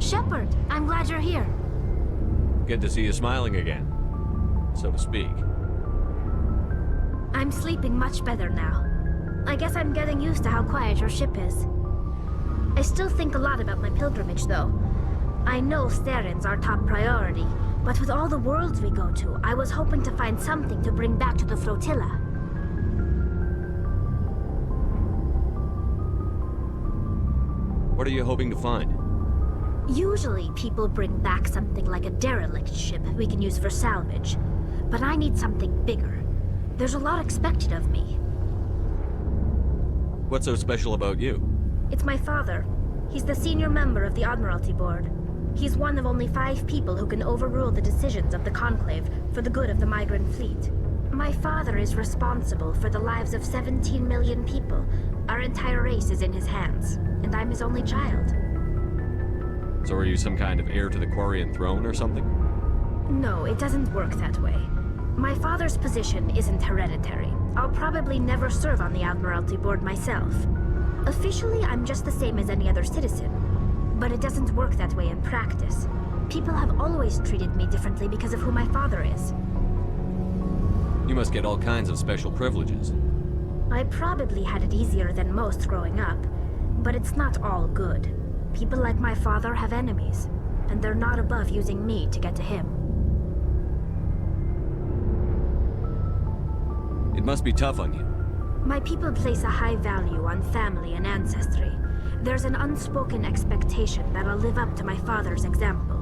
Shepard, I'm glad you're here. Good to see you smiling again, so to speak. I'm sleeping much better now. I guess I'm getting used to how quiet your ship is. I still think a lot about my pilgrimage, though. I know Starin's our top priority, but with all the worlds we go to, I was hoping to find something to bring back to the flotilla. What are you hoping to find? Usually, people bring back something like a derelict ship we can use for salvage. But I need something bigger. There's a lot expected of me. What's so special about you? It's my father. He's the senior member of the Admiralty Board. He's one of only 5 people who can overrule the decisions of the Conclave for the good of the migrant fleet. My father is responsible for the lives of 17 million people. Our entire race is in his hands, and I'm his only child. So are you some kind of heir to the Quarian throne or something? No, it doesn't work that way. My father's position isn't hereditary. I'll probably never serve on the Admiralty Board myself. Officially, I'm just the same as any other citizen. But it doesn't work that way in practice. People have always treated me differently because of who my father is. You must get all kinds of special privileges. I probably had it easier than most growing up, but it's not all good. People like my father have enemies, and they're not above using me to get to him. It must be tough on you. My people place a high value on family and ancestry. There's an unspoken expectation that I'll live up to my father's example.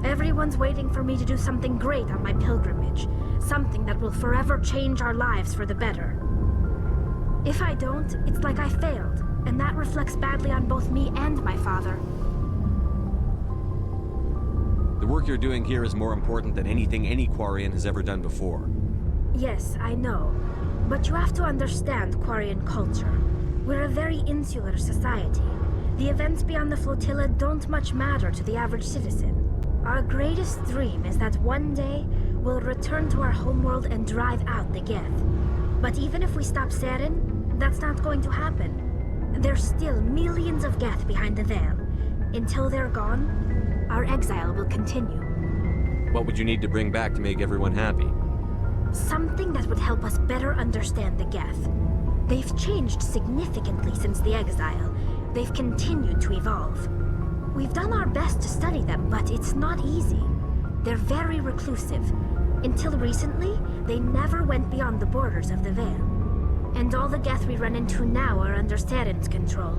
Everyone's waiting for me to do something great on my pilgrimage, something that will forever change our lives for the better. If I don't, it's like I failed, and that reflects badly on both me and my father. The work you're doing here is more important than anything any Quarian has ever done before. Yes, I know. But you have to understand Quarian culture. We're a very insular society. The events beyond the flotilla don't much matter to the average citizen. Our greatest dream is that one day, we'll return to our homeworld and drive out the Geth. But even if we stop Saren, that's not going to happen. There's still millions of Geth behind the veil. Until they're gone, our exile will continue. What would you need to bring back to make everyone happy? Something that would help us better understand the Geth. They've changed significantly since the exile. They've continued to evolve. We've done our best to study them, but it's not easy. They're very reclusive. Until recently, they never went beyond the borders of the Veil. And all the Geth we run into now are under Saren's control.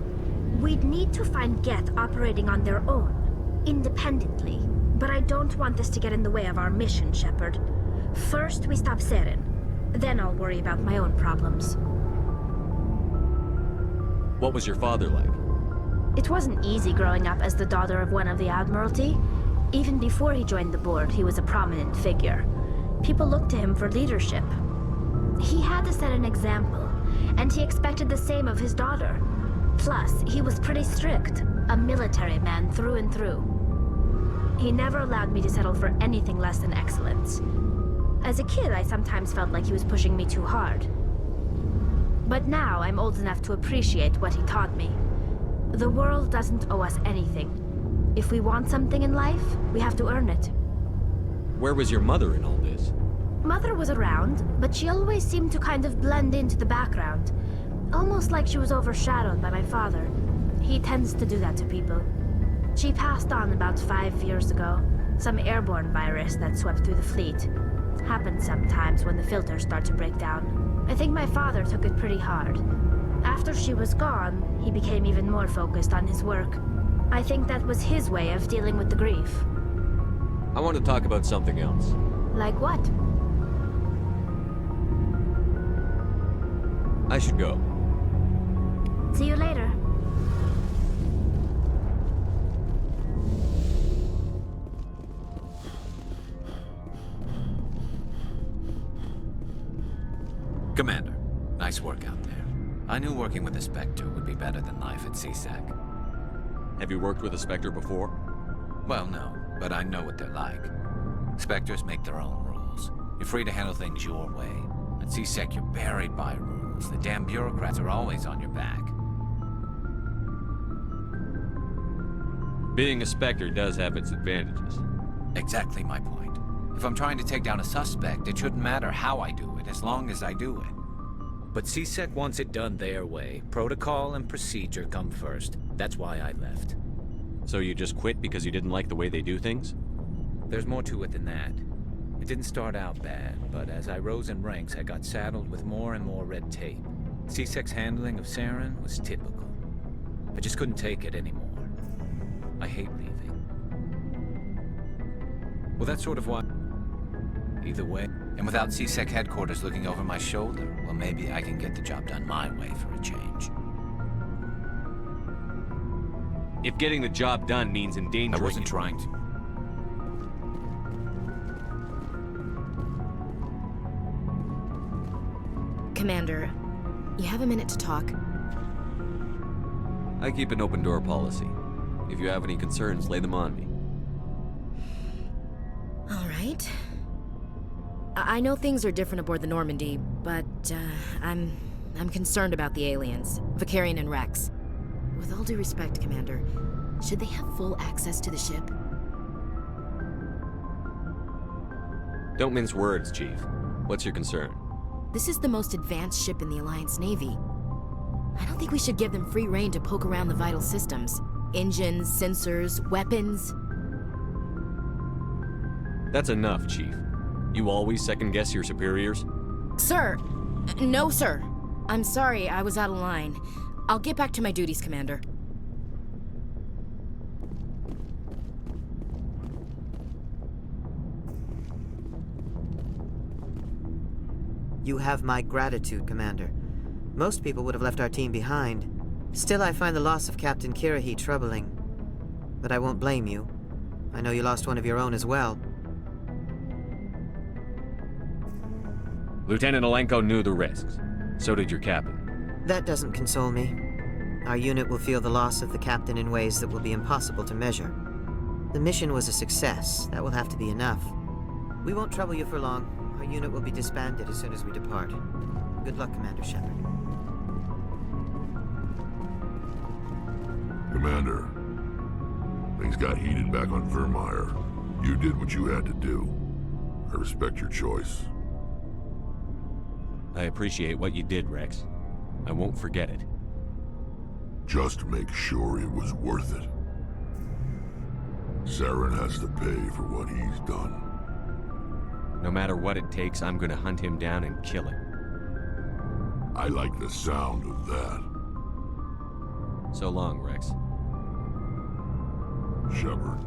We'd need to find Geth operating on their own, independently. But I don't want this to get in the way of our mission, Shepard. First, we stop Saren. Then I'll worry about my own problems. What was your father like? It wasn't easy growing up as the daughter of one of the Admiralty. Even before he joined the board, he was a prominent figure. People looked to him for leadership. He had to set an example, and he expected the same of his daughter. Plus, he was pretty strict, a military man through and through. He never allowed me to settle for anything less than excellence. As a kid, I sometimes felt like he was pushing me too hard. But now, I'm old enough to appreciate what he taught me. The world doesn't owe us anything. If we want something in life, we have to earn it. Where was your mother in all this? Mother was around, but she always seemed to kind of blend into the background. Almost like she was overshadowed by my father. He tends to do that to people. She passed on about 5 years ago. Some airborne virus that swept through the fleet. Happens sometimes when the filters start to break down. I think my father took it pretty hard. After she was gone, he became even more focused on his work. I think that was his way of dealing with the grief. I want to talk about something else. Like what? I should go. See you later. Commander, nice work out there. I knew working with a Spectre would be better than life at CSEC. Have you worked with a Spectre before? Well, no, but I know what they're like. Spectres make their own rules. You're free to handle things your way. At CSEC, you're buried by rules. The damn bureaucrats are always on your back. Being a Spectre does have its advantages. Exactly my point. If I'm trying to take down a suspect, it shouldn't matter how I do it, as long as I do it. But CSEC wants it done their way. Protocol and procedure come first. That's why I left. So you just quit because you didn't like the way they do things? There's more to it than that. It didn't start out bad, but as I rose in ranks, I got saddled with more and more red tape. CSEC's handling of Saren was typical. I just couldn't take it anymore. I hate leaving. Well, that's sort of why... Either way... And without CSEC headquarters looking over my shoulder, well, maybe I can get the job done my way for a change. If getting the job done means endangering... I wasn't trying to. Commander, you have a minute to talk? I keep an open door policy. If you have any concerns, lay them on me. All right. I know things are different aboard the Normandy, but I'm concerned about the aliens, Vicarian and Rex. With all due respect, Commander, should they have full access to the ship? Don't mince words, Chief. What's your concern? This is the most advanced ship in the Alliance Navy. I don't think we should give them free rein to poke around the vital systems. Engines, sensors, weapons. That's enough, Chief. You always second-guess your superiors? Sir! No, sir. I'm sorry, I was out of line. I'll get back to my duties, Commander. You have my gratitude, Commander. Most people would have left our team behind. Still, I find the loss of Captain Kirahi troubling. But I won't blame you. I know you lost one of your own as well. Lieutenant Alenko knew the risks. So did your captain. That doesn't console me. Our unit will feel the loss of the captain in ways that will be impossible to measure. The mission was a success. That will have to be enough. We won't trouble you for long. Our unit will be disbanded as soon as we depart. Good luck, Commander Shepard. Commander, things got heated back on Vermeer. You did what you had to do. I respect your choice. I appreciate what you did, Rex. I won't forget it. Just make sure it was worth it. Saren has to pay for what he's done. No matter what it takes, I'm gonna hunt him down and kill him. I like the sound of that. So long, Rex. Shepard.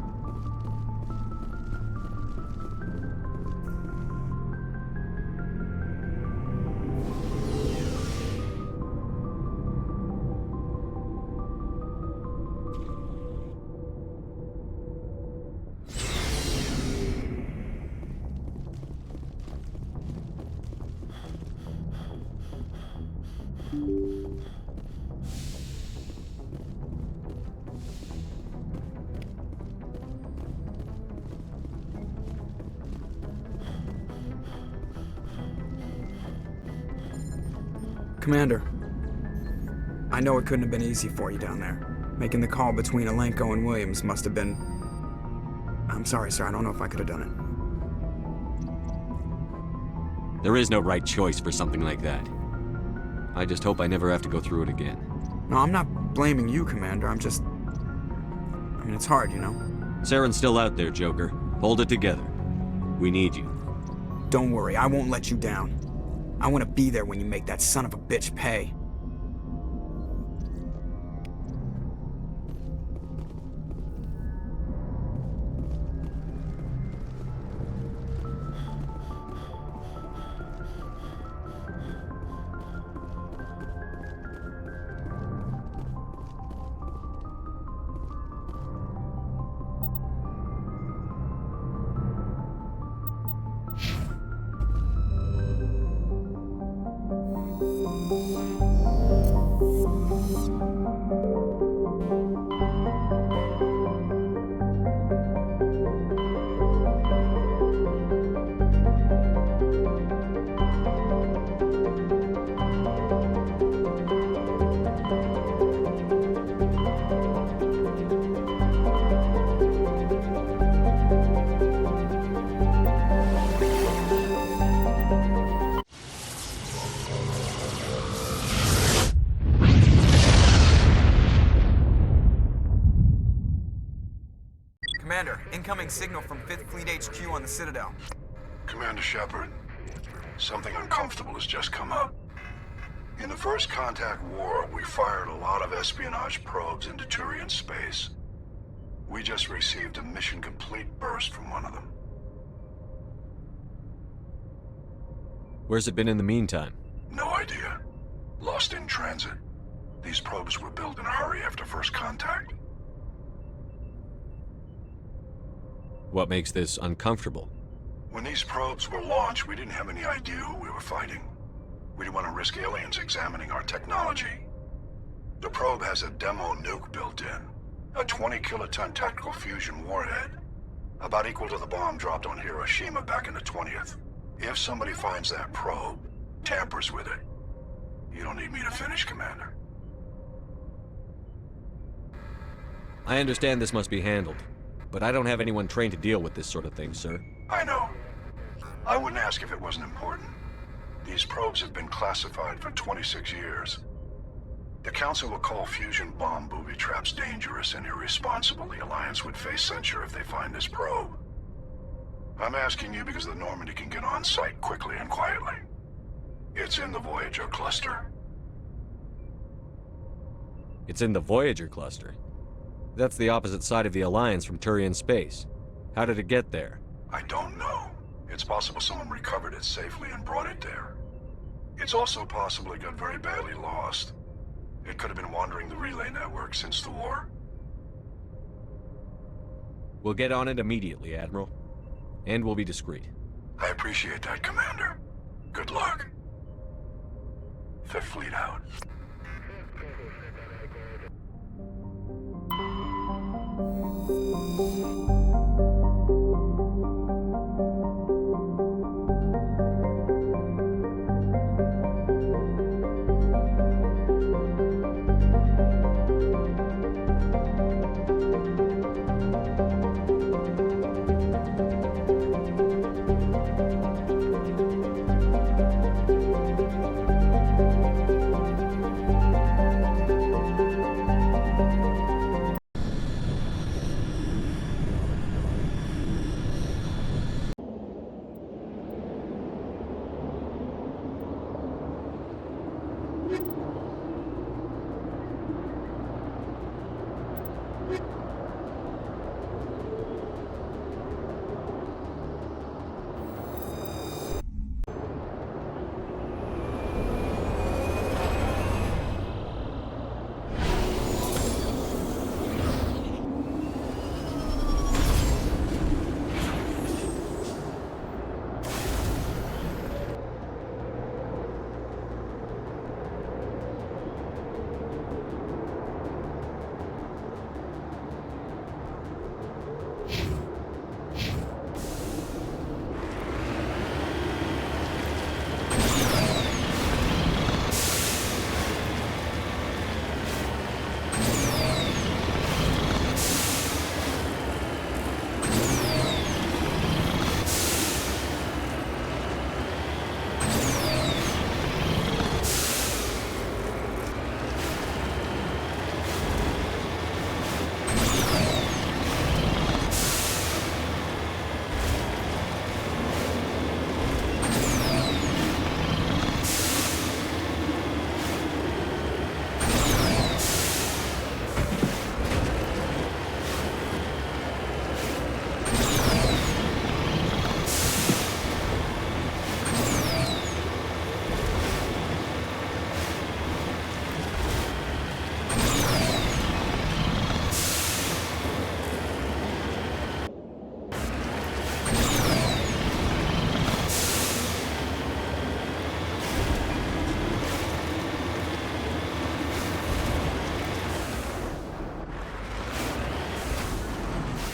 Commander, I know it couldn't have been easy for you down there. Making the call between Alenko and Williams must have been... I'm sorry, sir, I don't know if I could have done it. There is no right choice for something like that. I just hope I never have to go through it again. No, I'm not blaming you, Commander, I'm just... I mean, it's hard, you know? Saren's still out there, Joker. Hold it together. We need you. Don't worry, I won't let you down. I want to be there when you make that son of a bitch pay. signal from 5th Fleet HQ on the Citadel. Commander Shepard, something uncomfortable has just come up. In the First Contact War, we fired a lot of espionage probes into Turian space. We just received a mission complete burst from one of them. Where's it been in the meantime? No idea. Lost in transit. These probes were built in a hurry after First Contact. What makes this uncomfortable? When these probes were launched, we didn't have any idea who we were fighting. We didn't want to risk aliens examining our technology. The probe has a demo nuke built in. A 20-kiloton tactical fusion warhead. About equal to the bomb dropped on Hiroshima back in the 20th. If somebody finds that probe, tampers with it, you don't need me to finish, Commander. I understand this must be handled, but I don't have anyone trained to deal with this sort of thing, sir. I know. I wouldn't ask if it wasn't important. These probes have been classified for 26 years. The Council will call fusion bomb booby traps dangerous and irresponsible. The Alliance would face censure if they find this probe. I'm asking you because the Normandy can get on site quickly and quietly. It's in the Voyager cluster. It's in the Voyager cluster. That's the opposite side of the Alliance from Turian space. How did it get there? I don't know. It's possible someone recovered it safely and brought it there. It's also possible it got very badly lost. It could have been wandering the relay network since the war. We'll get on it immediately, Admiral. And we'll be discreet. I appreciate that, Commander. Good luck. Fifth Fleet out.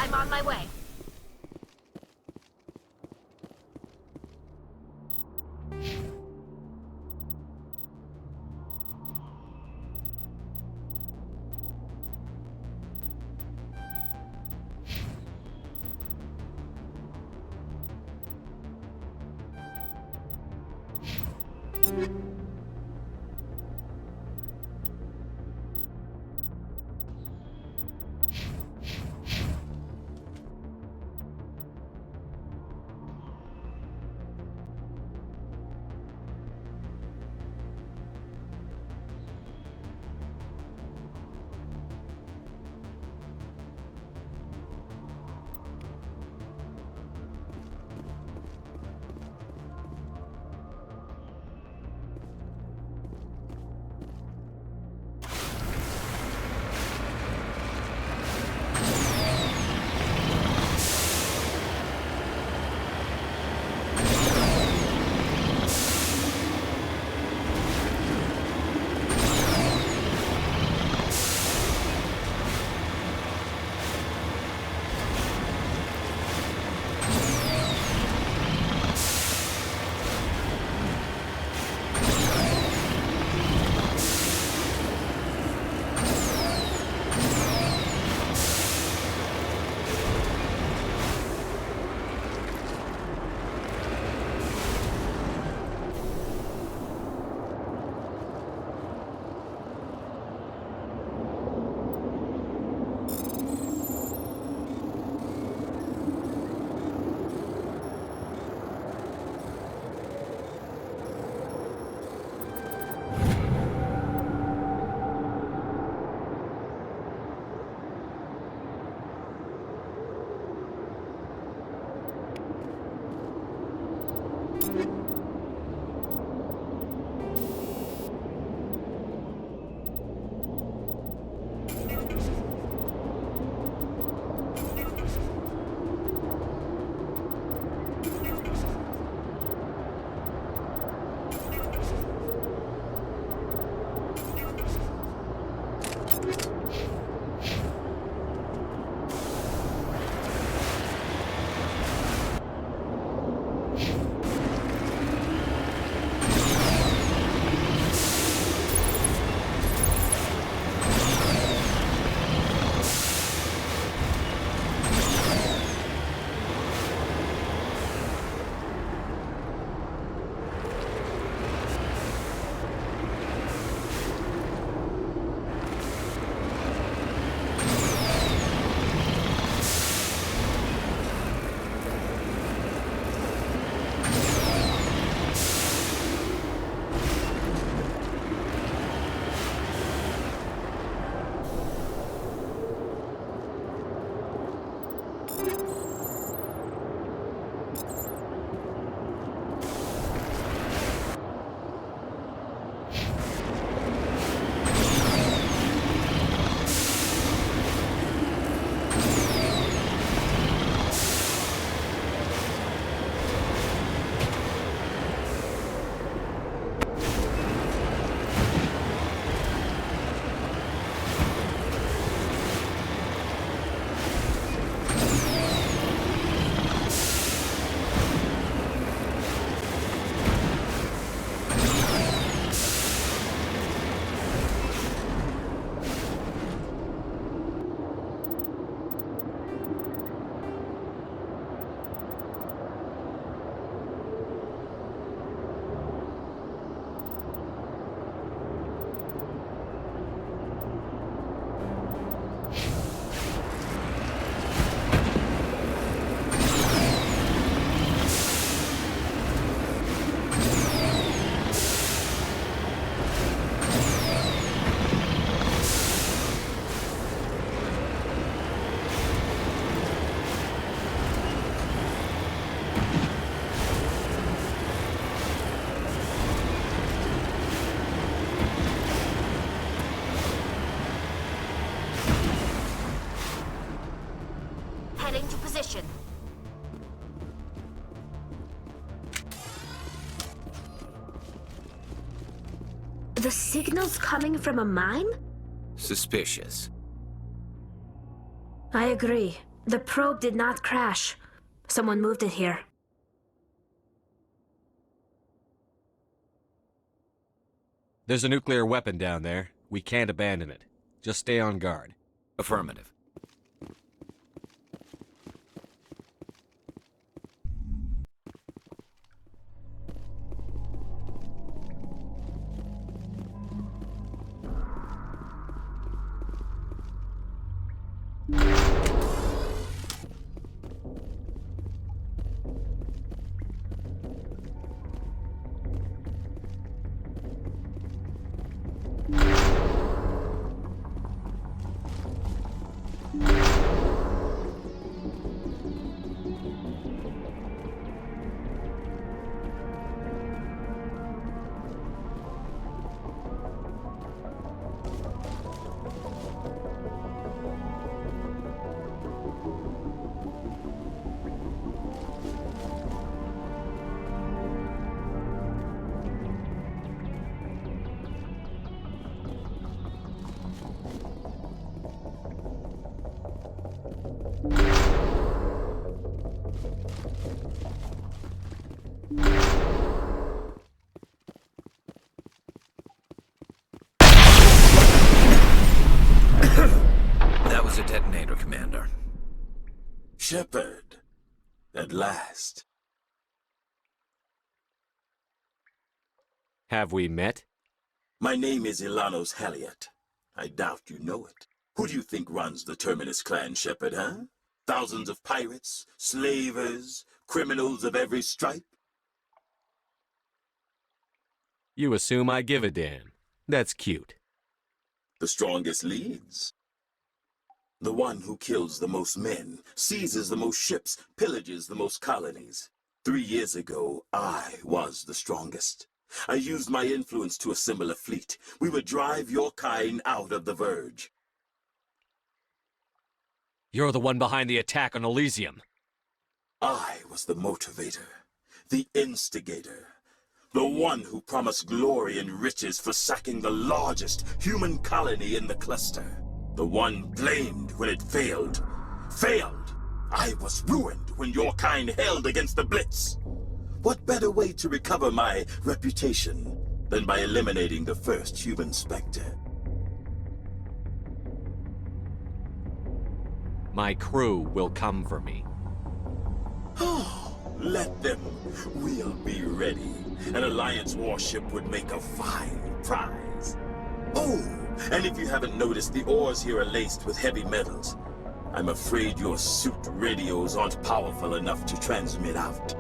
I'm on my way. The signal's coming from a mine? Suspicious. I agree. The probe did not crash. Someone moved it here. There's a nuclear weapon down there. We can't abandon it. Just stay on guard. Affirmative. That was a detonator, Commander. Shepard, at last. Have we met? My name is Ilanos Halliot. I doubt you know it. Who do you think runs the Terminus clan, Shepard, huh? Thousands of pirates, slavers, criminals of every stripe? You assume I give a damn. That's cute. The strongest leads. The one who kills the most men, seizes the most ships, pillages the most colonies. 3 years ago, I was the strongest. I used my influence to assemble a fleet. We would drive your kind out of the Verge. You're the one behind the attack on Elysium. I was the motivator, the instigator, the one who promised glory and riches for sacking the largest human colony in the cluster. The one blamed when it failed. Failed! I was ruined when your kind held against the Blitz. What better way to recover my reputation than by eliminating the first human Spectre? My crew will come for me. Oh, let them. We'll be ready. An Alliance warship would make a fine prize. Oh, and if you haven't noticed, the ores here are laced with heavy metals. I'm afraid your suit radios aren't powerful enough to transmit out.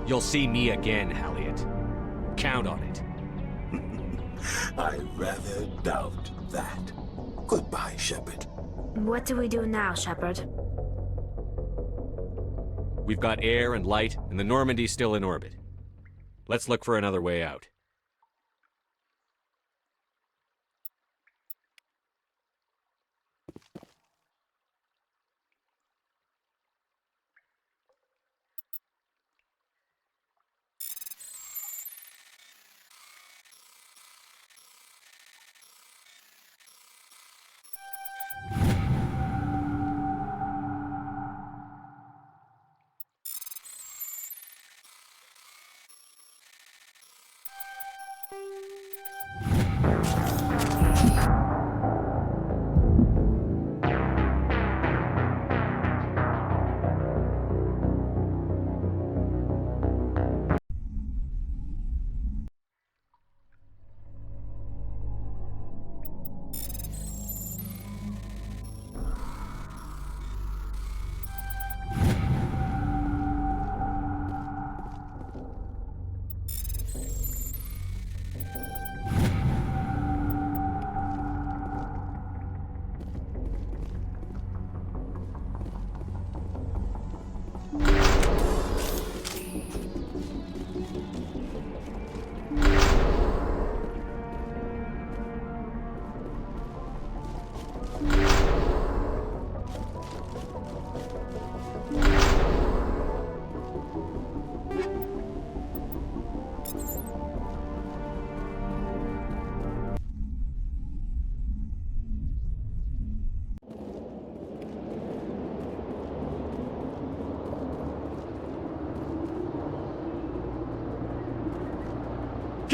You'll see me again, Halliot. Count on it. I rather doubt that. Goodbye, Shepard. What do we do now, Shepard? We've got air and light, and the Normandy's still in orbit. Let's look for another way out.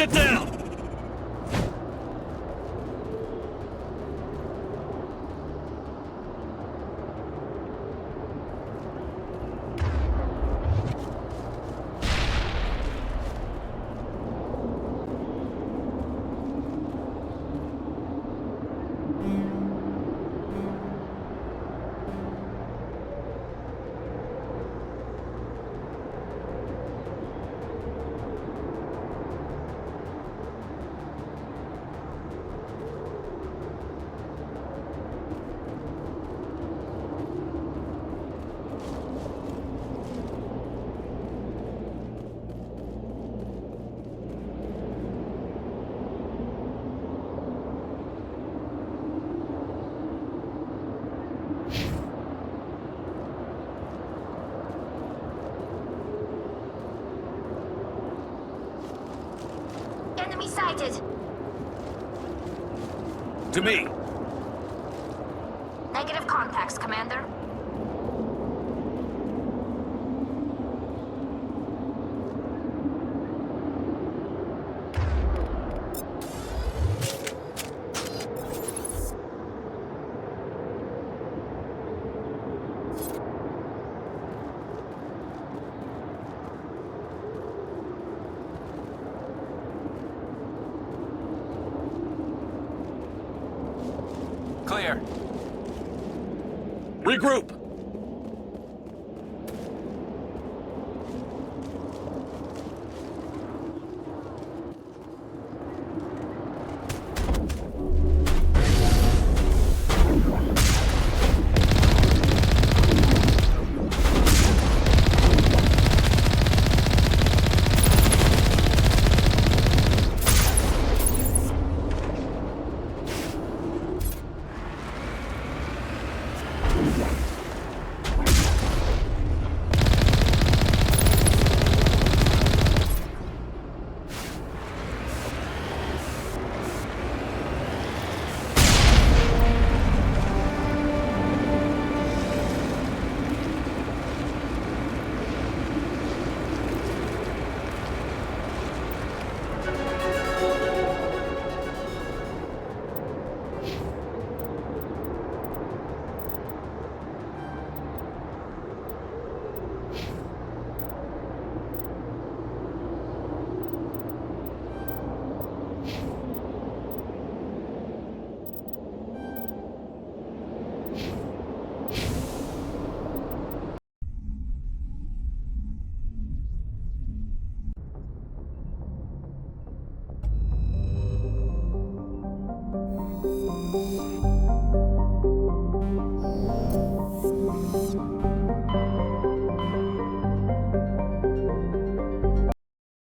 Get down! Enemy sighted. To me! Negative contacts, Commander. Clear. Regroup!